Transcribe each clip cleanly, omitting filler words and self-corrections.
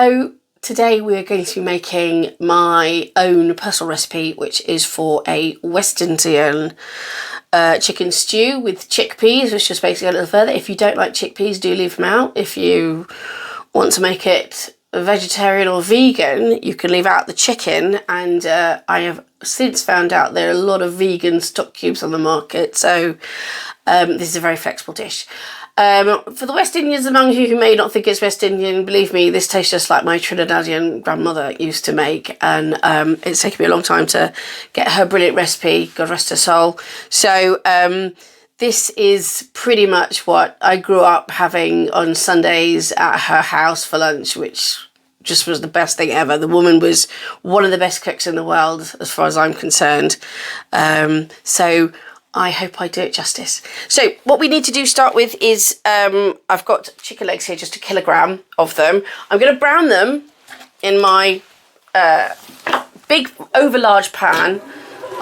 So today we're going to be making my own personal recipe, which is for a West Indian chicken stew with chickpeas, which is basically a little further. If you don't like chickpeas, do leave them out. If you want to make it vegetarian or vegan, you can leave out the chicken, and I have since found out there are a lot of vegan stock cubes on the market, so this is a very flexible dish. For the West Indians among you who may not think it's West Indian, believe me, this tastes just like my Trinidadian grandmother used to make, and it's taken me a long time to get her brilliant recipe, God rest her soul. So this is pretty much what I grew up having on Sundays at her house for lunch, which just was the best thing ever. The woman was one of the best cooks in the world as far as I'm concerned. So I hope I do it justice. So what we need to do start with is, I've got chicken legs here, just a kilogram of them. I'm going to brown them in my big over large pan.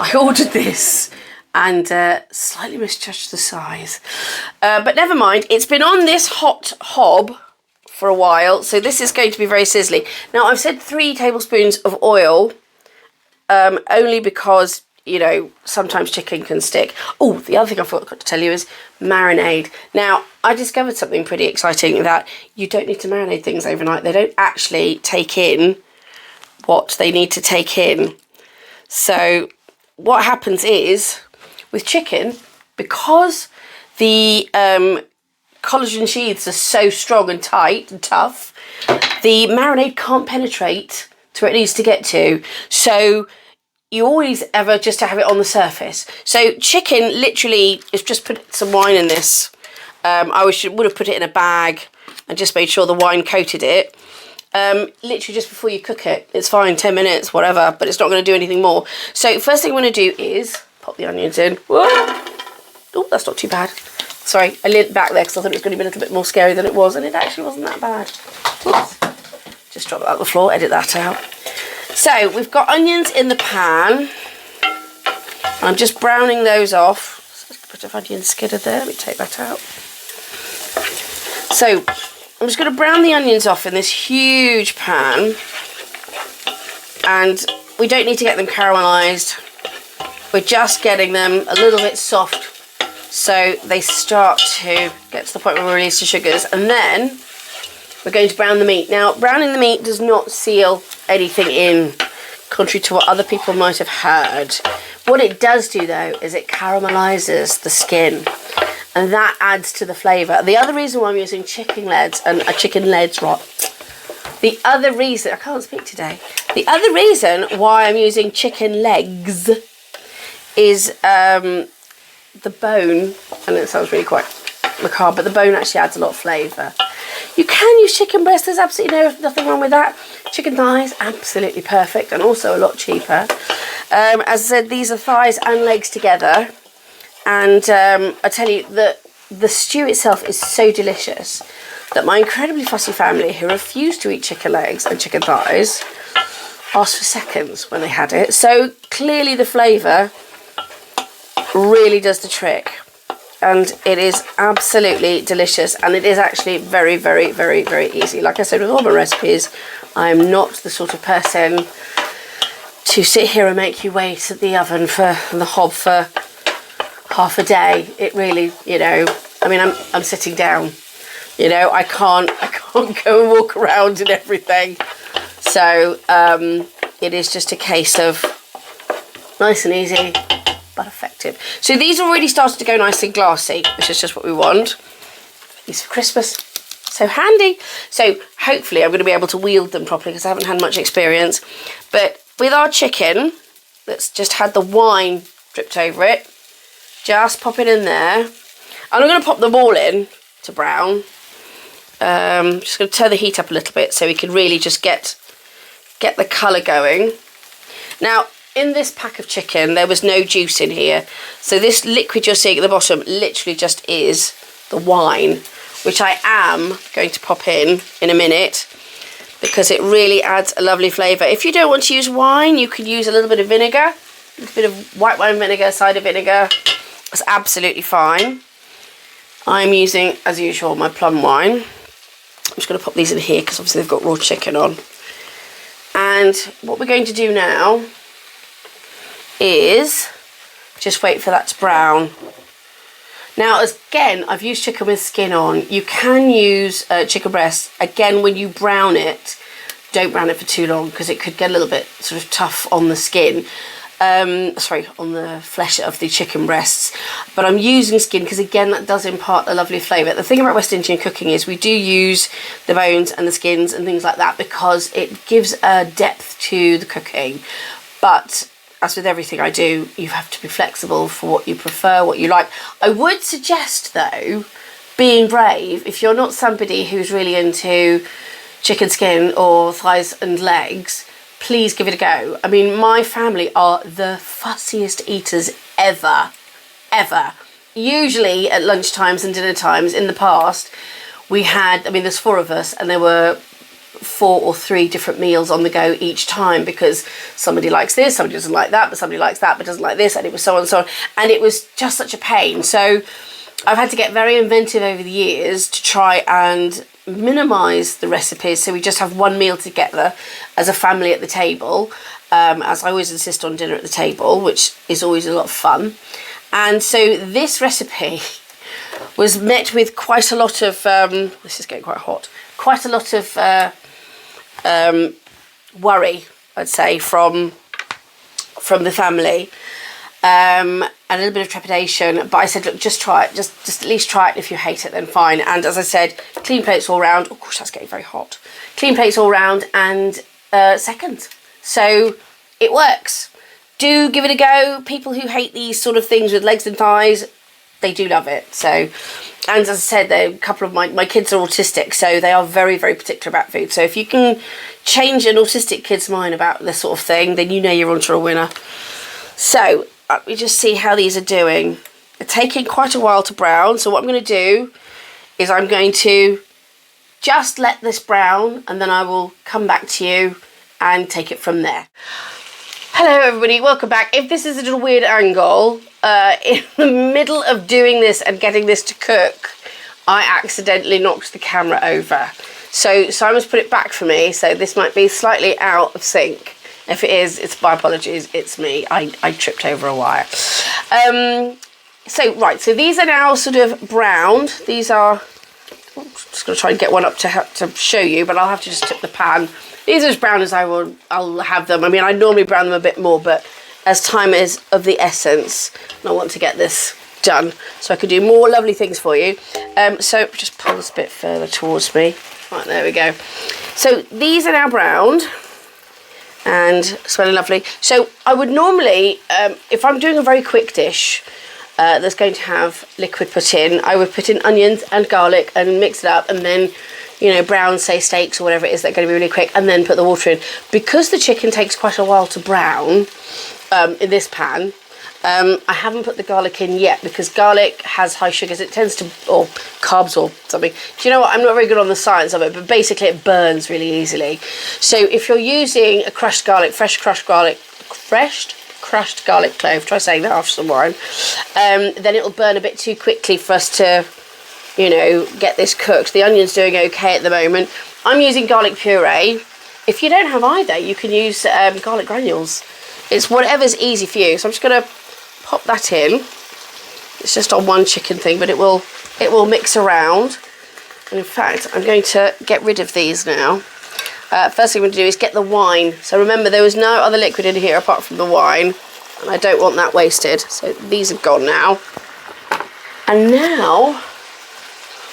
I ordered this and slightly misjudged the size. But never mind, it's been on this hot hob for a while, so this is going to be very sizzly. Now I've said 3 tablespoons of oil, only because, you know, sometimes chicken can stick. Oh, the other thing I forgot to tell you is marinade. Now, I discovered something pretty exciting, that you don't need to marinate things overnight. They don't actually take in what they need to take in. So what happens is, with chicken, because the collagen sheaths are so strong and tight and tough, the marinade can't penetrate to where it needs to get to. So you always ever just to have it on the surface. So chicken, literally, is just put some wine in this. I would have put it in a bag and just made sure the wine coated it. Literally just before you cook it. It's fine, 10 minutes, whatever, but it's not going to do anything more. So first thing I'm going to do is pop the onions in. Whoa. Oh, that's not too bad. Sorry, I leaned back there because I thought it was going to be a little bit more scary than it was, and it actually wasn't that bad. Oops. Just drop that on the floor, edit that out. So we've got onions in the pan. I'm just browning those off. So a bit of onion skidder there. Let me take that out. So I'm just going to brown the onions off in this huge pan, and we don't need to get them caramelised. We're just getting them a little bit soft, so they start to get to the point where we release the sugars, and then we're going to brown the meat. Now, browning the meat does not seal anything in, contrary to what other people might have heard. What it does do, though, is it caramelises the skin, and that adds to the flavour. The other reason why I'm using chicken legs, the other reason, I can't speak today. The other reason why I'm using chicken legs is the bone, and it sounds really quite macabre, but the bone actually adds a lot of flavour. You can use chicken breast, there's absolutely nothing wrong with that. Chicken thighs, absolutely perfect, and also a lot cheaper. As I said, these are thighs and legs together, and I tell you, the stew itself is so delicious that my incredibly fussy family, who refused to eat chicken legs and chicken thighs, asked for seconds when they had it. So clearly the flavour really does the trick, and it is absolutely delicious, and it is actually very, very, very, very easy. Like I said, with all my recipes, I'm not the sort of person to sit here and make you wait at the oven for the hob for half a day. It really, you know, I mean, I'm sitting down, you know, I can't go and walk around and everything. So it is just a case of nice and easy, but effective. So these already started to go nice and glassy, which is just what we want. These for Christmas, so handy. So hopefully I'm going to be able to wield them properly, because I haven't had much experience. But with our chicken that's just had the wine dripped over it, just pop it in there, and I'm going to pop them all in to brown. Just going to turn the heat up a little bit so we can really just get the colour going. Now, in this pack of chicken, there was no juice in here. So this liquid you're seeing at the bottom literally just is the wine, which I am going to pop in a minute, because it really adds a lovely flavour. If you don't want to use wine, you could use a little bit of vinegar, a little bit of white wine vinegar, cider vinegar. That's absolutely fine. I'm using, as usual, my plum wine. just going to pop these in here because obviously they've got raw chicken on. And what we're going to do now is just wait for that to brown. Now, again, I've used chicken with skin on. You can use chicken breast. Again, when you brown it, don't brown it for too long because it could get a little bit sort of tough on the skin. Sorry, on the flesh of the chicken breasts. But I'm using skin because, again, that does impart a lovely flavour. The thing about West Indian cooking is we do use the bones and the skins and things like that because it gives a depth to the cooking. But as with everything I do, you have to be flexible for what you prefer, what you like. I would suggest, though, being brave, if you're not somebody who's really into chicken skin or thighs and legs, please give it a go. I mean, my family are the fussiest eaters ever. Usually at lunchtimes and dinner times in the past, we had, I mean, there's 4 of us and there were 4 or 3 different meals on the go each time because somebody likes this, somebody doesn't like that, but somebody likes that but doesn't like this, and it was so on and so on. And it was just such a pain. So I've had to get very inventive over the years to try and minimise the recipes, so we just have one meal together as a family at the table, as I always insist on dinner at the table, which is always a lot of fun. And so this recipe was met with quite a lot of this is getting quite hot, quite a lot of worry, I'd say, from the family, and a little bit of trepidation. But I said, look, just try it, just at least try it. If you hate it, then fine. And as I said, clean plates all round. Oh gosh, that's getting very hot. Clean plates all round, and seconds. So it works. Do give it a go. People who hate these sort of things with legs and thighs, they do love it. So, and as I said, a couple of my kids are autistic, so they are very, very particular about food. So if you can change an autistic kid's mind about this sort of thing, then you know you're onto a winner. So let me just see how these are doing. They're taking quite a while to brown. So what I'm going to do is I'm going to just let this brown, and then I will come back to you and take it from there. Hello everybody, welcome back. If this is a little weird angle, in the middle of doing this and getting this to cook, I accidentally knocked the camera over. So Simon's put it back for me, so this might be slightly out of sync. If it is, it's my apologies, it's me. I tripped over a wire. So these are now sort of browned. These are, I'm just going to try and get one up to show you, but I'll have to just tip the pan. These are as brown as I'll have them. I mean, I normally brown them a bit more, but as time is of the essence, and I want to get this done so I can do more lovely things for you. So just pull this a bit further towards me. Right, there we go. So these are now browned and smelling lovely. So I would normally, if I'm doing a very quick dish that's going to have liquid put in, I would put in onions and garlic and mix it up, and then, you know, brown, say, steaks or whatever it is, they're going to be really quick, and then put the water in. Because the chicken takes quite a while to brown in this pan, I haven't put the garlic in yet because garlic has high sugars. It tends to, or carbs or something. Do you know what? I'm not very good on the science of it, but basically it burns really easily. So if you're using a crushed garlic, fresh crushed garlic clove, try saying that after some wine, then it'll burn a bit too quickly for us to, you know, get this cooked. The onion's doing okay at the moment. I'm using garlic puree. If you don't have either, you can use garlic granules. It's whatever's easy for you. So I'm just going to pop that in. It's just on one chicken thing, but it will mix around. And in fact, I'm going to get rid of these now. First thing I'm going to do is get the wine. So remember, there was no other liquid in here apart from the wine, and I don't want that wasted. So these are gone now. And now,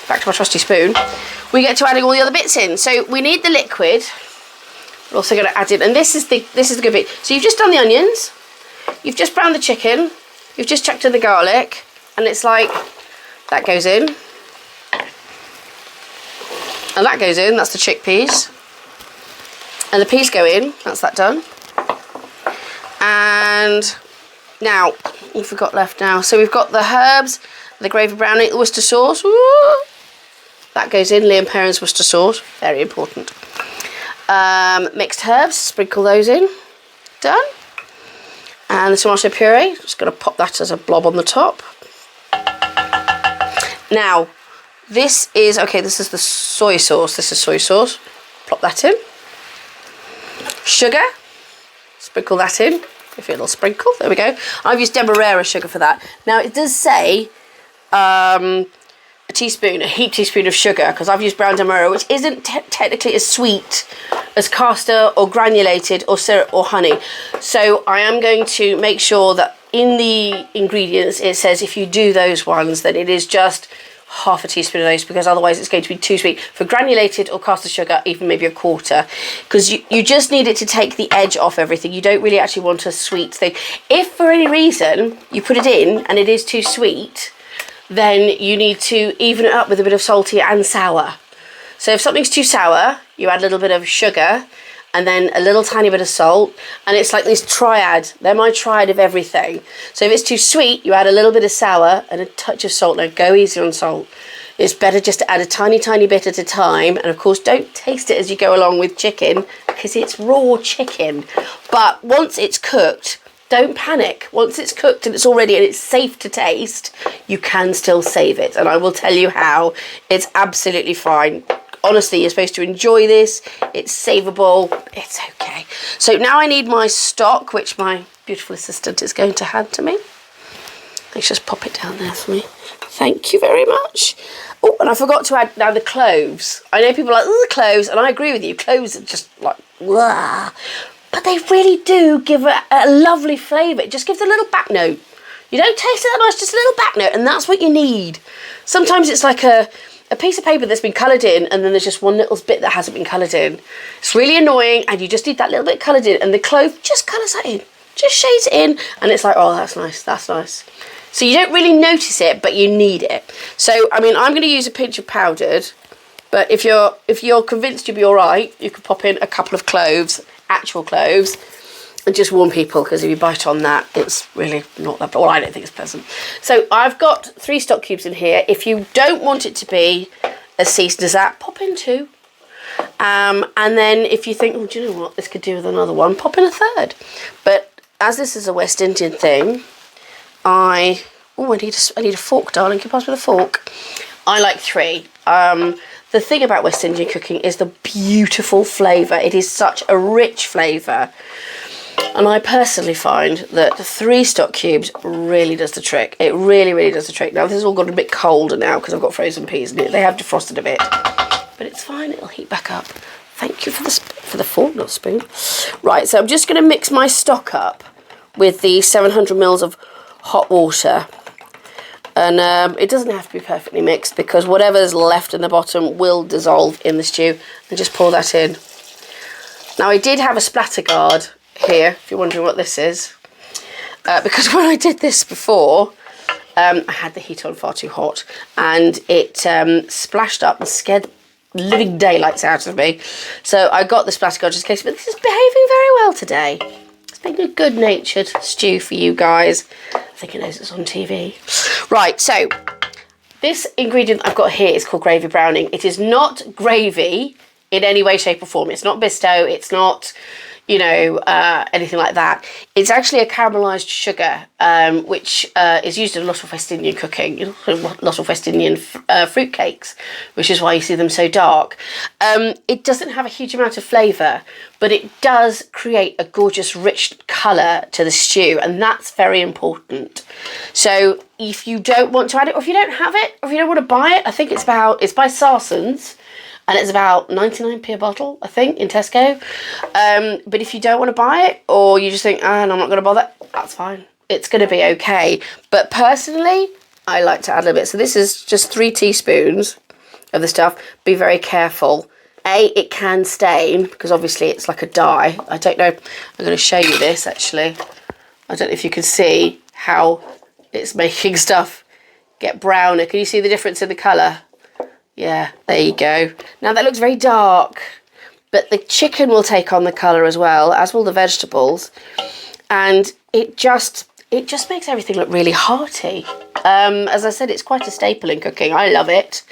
back to my trusty spoon, we get to adding all the other bits in. So we need the liquid. We're also going to add in, and this is the good bit. So you've just done the onions, you've just browned the chicken, you've just chucked in the garlic, and it's like, that goes in. And that goes in, that's the chickpeas. And the peas go in, that's that done. And now, what have we got left now? So we've got the herbs, the gravy browning, the Worcestershire sauce. Woo! That goes in, Liam Perrin's Worcestershire sauce, very important. Mixed herbs, sprinkle those in, done. And the tomato puree, just going to pop that as a blob on the top. Now, This is, okay, this is the soy sauce. This is soy sauce. Plop that in. Sugar. Sprinkle that in. Give it a little sprinkle. There we go. I've used demerara sugar for that. Now, it does say a heaped teaspoon of sugar, because I've used brown demerara, which isn't technically as sweet as caster or granulated or syrup or honey. So I am going to make sure that in the ingredients it says if you do those ones, that it is just half a teaspoon of those, because otherwise it's going to be too sweet. For granulated or caster sugar, even maybe a quarter, because you just need it to take the edge off everything. You don't really actually want a sweet thing. If for any reason you put it in and it is too sweet, then you need to even it up with a bit of salty and sour. So if something's too sour, you add a little bit of sugar and then a little tiny bit of salt, and it's like this triad. They're my triad of everything. So if it's too sweet, you add a little bit of sour and a touch of salt. Now go easy on salt. It's better just to add a tiny bit at a time, and of course don't taste it as you go along with chicken, because it's raw chicken. But once it's cooked, don't panic. Once it's cooked and it's all ready and it's safe to taste, you can still save it, and I will tell you how. It's absolutely fine. Honestly, you're supposed to enjoy this. It's savable. It's okay. So now I need my stock, which my beautiful assistant is going to hand to me. Let's just pop it down there for me. Thank you very much. Oh, and I forgot to add now the cloves. I know people are like, oh, the cloves, and I agree with you. Cloves are just like, blah. But they really do give a lovely flavour. It just gives a little back note. You don't taste it that much, just a little back note, and that's what you need. Sometimes it's like a piece of paper that's been coloured in, and then there's just one little bit that hasn't been coloured in. It's really annoying, and you just need that little bit coloured in, and the clove just colours that in, just shades it in, and it's like, oh, that's nice, that's nice. So you don't really notice it, but you need it. So, I mean, I'm going to use a pinch of powdered, but if you're convinced you'll be all right, you could pop in a couple of cloves, actual cloves, and just warn people, because if you bite on that, it's really not that, well, I don't think it's pleasant. So I've got 3 stock cubes in here. If you don't want it to be as seasoned as that, pop in 2. And then if you think, oh, do you know what, this could do with another one, pop in a 3rd. But as this is a West Indian thing, I need a fork, darling. Can you pass me the fork? I like 3. The thing about West Indian cooking is the beautiful flavour. It is such a rich flavour. And I personally find that 3 stock cubes really does the trick. It really, really does the trick. Now, this has all got a bit colder now because I've got frozen peas in it. They have defrosted a bit. But it's fine. It'll heat back up. Thank you for the fork, not spoon. Right, so I'm just going to mix my stock up with the 700 mils of hot water. And it doesn't have to be perfectly mixed, because whatever's left in the bottom will dissolve in the stew. And just pour that in. Now, I did have a splatter guard here, if you're wondering what this is, because when I did this before, I had the heat on far too hot, and it splashed up and scared living daylights out of me. So I got the splatter guard just in case, but this is behaving very well today. It's been a good-natured stew for you guys. I think it knows it's on TV. Right, so this ingredient I've got here is called gravy browning. It is not gravy in any way, shape or form. It's not Bisto, it's not, you know, anything like that. It's actually a caramelised sugar, which is used in a lot of West Indian cooking, a lot of West Indian fruit cakes, which is why you see them so dark. It doesn't have a huge amount of flavour, but it does create a gorgeous, rich colour to the stew, and that's very important. So if you don't want to add it, or if you don't have it, or if you don't want to buy it, I think it's by Sarson's, and it's about 99p a bottle, I think, in Tesco. But if you don't want to buy it, or you just think, no, I'm not going to bother, that's fine. It's going to be okay. But personally, I like to add a little bit. So this is just 3 teaspoons of the stuff. Be very careful. It can stain, because obviously it's like a dye. I don't know. I'm going to show you this, actually. I don't know if you can see how it's making stuff get browner. Can you see the difference in the colour? Yeah, there you go. Now that looks very dark, but the chicken will take on the colour as well, as will the vegetables. And it just makes everything look really hearty. As I said, it's quite a staple in cooking. I love it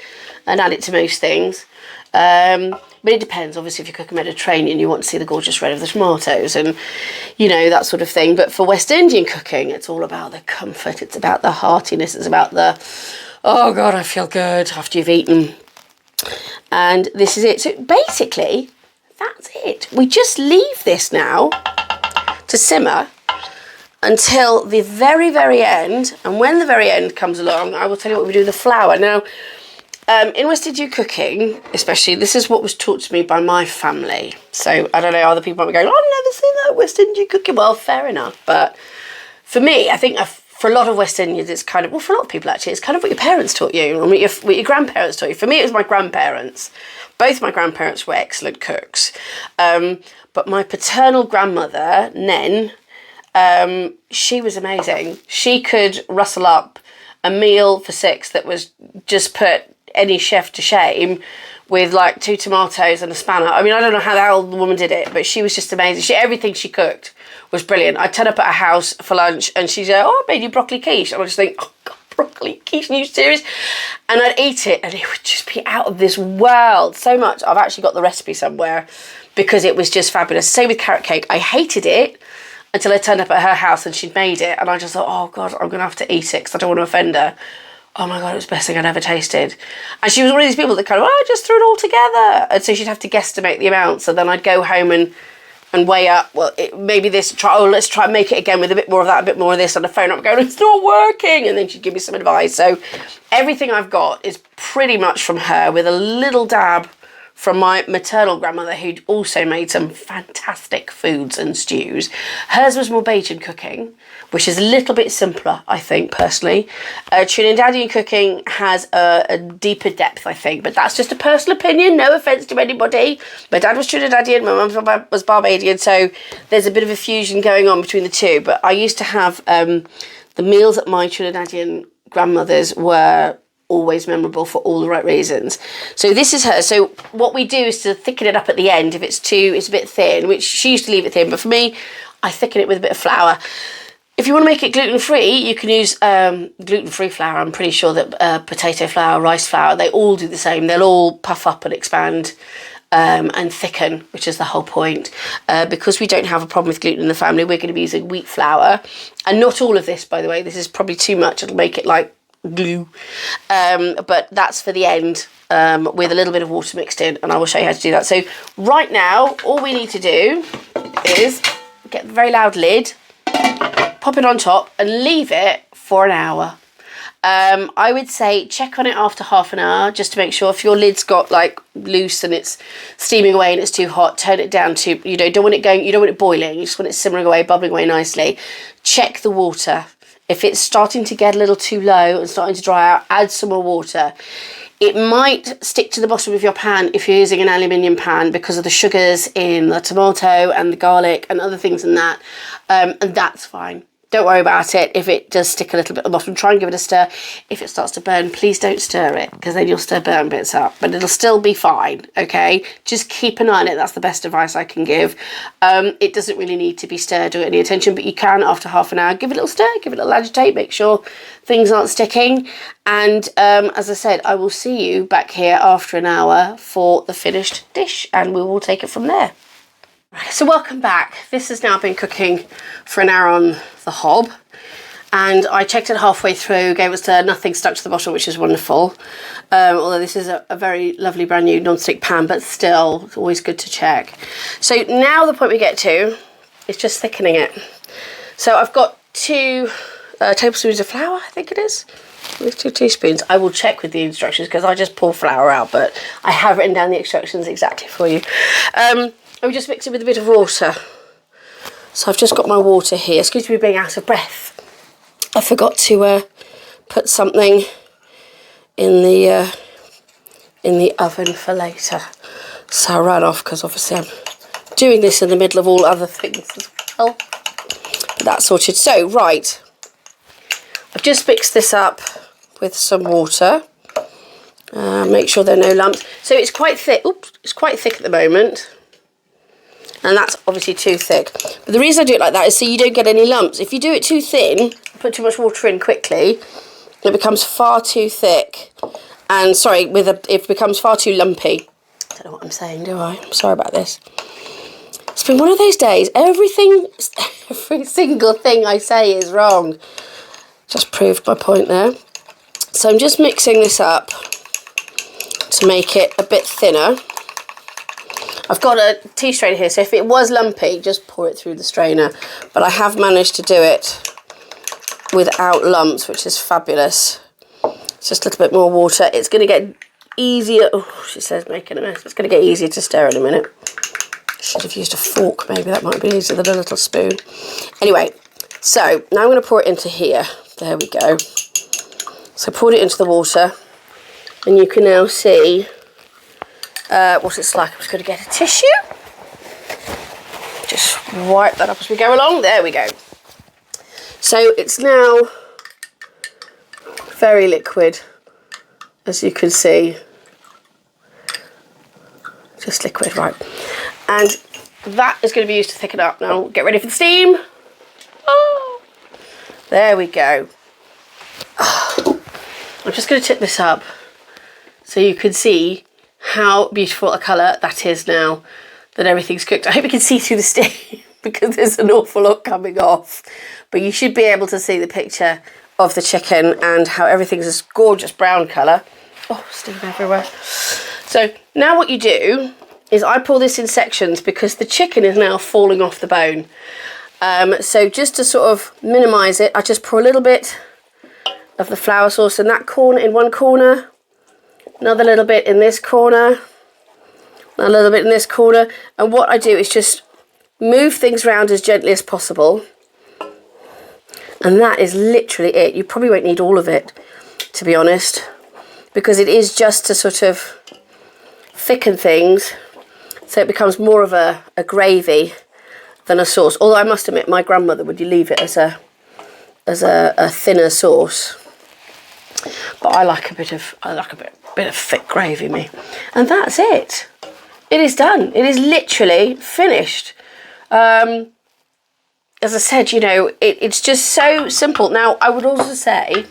and add it to most things. But it depends. Obviously, if you cook a Mediterranean, you want to see the gorgeous red of the tomatoes and, you know, that sort of thing. But for West Indian cooking, it's all about the comfort. It's about the heartiness. It's about the, oh God, I feel good after you've eaten. And this is it. So basically, that's it. We just leave this now to simmer until the very, very end. And when the very end comes along, I will tell you what we do with the flour. Now, in West Indian cooking, especially, this is what was taught to me by my family. So, I don't know, other people might be going, oh, I've never seen that West Indian cooking. Well, fair enough. But for me, I think for a lot of West Indians, it's kind of, well, for a lot of people actually, it's kind of what your parents taught you, or what your grandparents taught you. For me, it was my grandparents. Both my grandparents were excellent cooks. But my paternal grandmother, Nen, she was amazing. She could rustle up a meal for 6 that was just put any chef to shame, with like 2 tomatoes and a spanner. I mean, I don't know how the hell the woman did it, but she was just amazing. Everything she cooked was brilliant. I'd turn up at her house for lunch and she'd say, oh, I made you broccoli quiche. And I'd just think, oh God, broccoli quiche, are you serious? And I'd eat it and it would just be out of this world. So much. I've actually got the recipe somewhere because it was just fabulous. Same with carrot cake. I hated it until I turned up at her house and she'd made it. And I just thought, oh God, I'm going to have to eat it because I don't want to offend her. Oh my God, it was the best thing I'd ever tasted. And she was one of these people that kind of, oh, I just threw it all together. And so she'd have to guesstimate the amount. So then I'd go home and weigh up, well, maybe this, let's try and make it again with a bit more of that, a bit more of this, on the phone. I'm going, it's not working. And then she'd give me some advice. So everything I've got is pretty much from her, with a little dab from my maternal grandmother, who'd also made some fantastic foods and stews. Hers was more Bajan cooking, which is a little bit simpler, I think, personally. Trinidadian cooking has a deeper depth, I think, but that's just a personal opinion, no offence to anybody. My dad was Trinidadian, my mum was Barbadian, so there's a bit of a fusion going on between the two. But I used to have the meals at my Trinidadian grandmother's were always memorable for all the right reasons. So this is her. So what we do is to thicken it up at the end if it's a bit thin, which she used to leave it thin, but for me, I thicken it with a bit of flour. If you want to make it gluten-free, you can use gluten-free flour. I'm pretty sure that potato flour, rice flour, they all do the same. They'll all puff up and expand and thicken, which is the whole point. Because we don't have a problem with gluten in the family, we're going to be using wheat flour. And not all of this, by the way. This is probably too much. It'll make it like glue. But that's for the end, with a little bit of water mixed in, and I will show you how to do that. So right now, all we need to do is get a very loud lid, pop it on top and leave it for an hour. I would say check on it after half an hour just to make sure. If your lid's got like loose and it's steaming away and it's too hot, turn it down to, you don't want it boiling, you just want it simmering away, bubbling away nicely. Check the water. If it's starting to get a little too low and starting to dry out, add some more water. It might stick to the bottom of your pan if you're using an aluminium pan because of the sugars in the tomato and the garlic and other things in that, and that's fine. Don't worry about it. If it does stick a little bit at the bottom, try and give it a stir. If it starts to burn, please don't stir it, because then you'll stir burn bits up, but it'll still be fine, okay? Just keep an eye on it. That's the best advice I can give. It doesn't really need to be stirred or any attention, but you can, after half an hour, give it a little stir, give it a little agitate, make sure things aren't sticking. And as I said, I will see you back here after an hour for the finished dish, and we will take it from there. So welcome back. This has now been cooking for an hour on the hob, and I checked it halfway through, gave it nothing stuck to the bottom, which is wonderful. Although this is a very lovely brand new non-stick pan, but still, it's always good to check. So now the point we get to is just thickening it. So I've got 2 tablespoons of flour, I think it is, with 2 teaspoons. I will check with the instructions because I just pour flour out, but I have written down the instructions exactly for you. And we just mix it with a bit of water. So I've just got my water here. Excuse me being out of breath. I forgot to put something in the oven for later. So I ran off because obviously I'm doing this in the middle of all other things as well. But that's sorted. So, right. I've just mixed this up with some water. Make sure there are no lumps. So it's quite thick. Oops, it's quite thick at the moment. And that's obviously too thick. But the reason I do it like that is so you don't get any lumps. If you do it too thin, put too much water in quickly, it becomes far too thick. And sorry, it becomes far too lumpy. I don't know what I'm saying, do I? I'm sorry about this. It's been one of those days. Every single thing I say is wrong. Just proved my point there. So I'm just mixing this up to make it a bit thinner. I've got a tea strainer here, so if it was lumpy, just pour it through the strainer. But I have managed to do it without lumps, which is fabulous. It's just a little bit more water. It's going to get easier. Oh, she says making a mess. It's going to get easier to stir in a minute. Should have used a fork, maybe. That might be easier than a little spoon. Anyway, so now I'm going to pour it into here. There we go. So I poured it into the water, and you can now see what it's like. I'm just going to get a tissue. Just wipe that up as we go along. There we go. So it's now very liquid, as you can see. Just liquid, right. And that is going to be used to thicken up. Now get ready for the steam. Oh, there we go. Oh, I'm just going to tip this up so you can see how beautiful a colour that is now that everything's cooked. I hope you can see through the steam because there's an awful lot coming off. But you should be able to see the picture of the chicken and how everything's this gorgeous brown colour. Oh, steam everywhere. So now what you do is I pull this in sections because the chicken is now falling off the bone. So just to sort of minimise it, I just pour a little bit of the flour sauce in that corner, in one corner, another little bit in this corner, a little bit in this corner, and what I do is just move things around as gently as possible, and that is literally it. You probably won't need all of it, to be honest, because it is just to sort of thicken things so it becomes more of a gravy than a sauce. Although I must admit, my grandmother would leave it as a thinner sauce. But I like a bit of thick gravy, me. And that's it. It is done. It is literally finished. As I said, you know, it's just so simple. Now, I would also say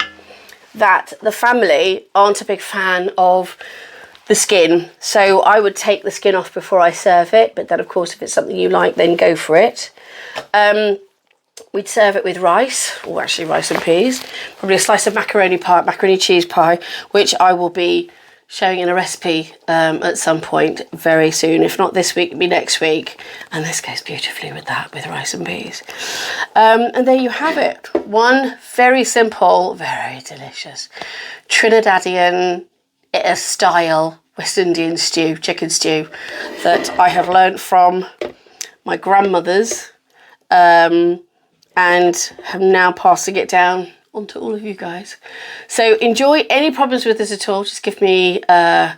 that the family aren't a big fan of the skin, so I would take the skin off before I serve it. But then, of course, if it's something you like, then go for it. We'd serve it with rice, or actually rice and peas, probably a slice of macaroni cheese pie, which I will be showing in a recipe at some point very soon. If not this week, it'll be next week. And this goes beautifully with that, with rice and peas. And there you have it. One very simple, very delicious Trinidadian style West Indian stew, chicken stew, that I have learnt from my grandmother's and have now passing it down onto all of you guys. So enjoy. Any problems with this at all, just give me a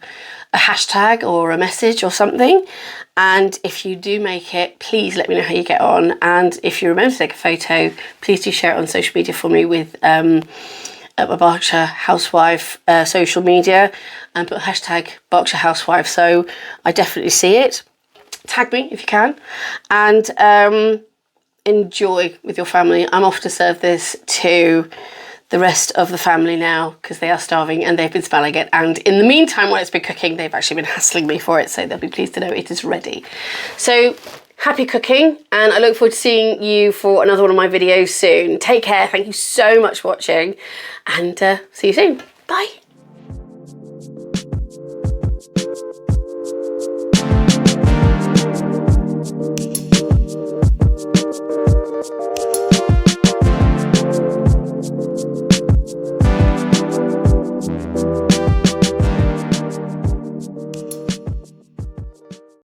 hashtag or a message or something. And if you do make it, please let me know how you get on. And if you remember to take a photo, please do share it on social media for me with my Berkshire Housewife social media, and put hashtag Berkshire Housewife so I definitely see it. Tag me if you can, and enjoy with your family. I'm off to serve this to the rest of the family now because they are starving and they've been smelling it. And in the meantime, while it's been cooking, they've actually been hassling me for it, so they'll be pleased to know it is ready. So happy cooking, and I look forward to seeing you for another one of my videos soon. Take care. Thank you so much for watching, and see you soon. Bye.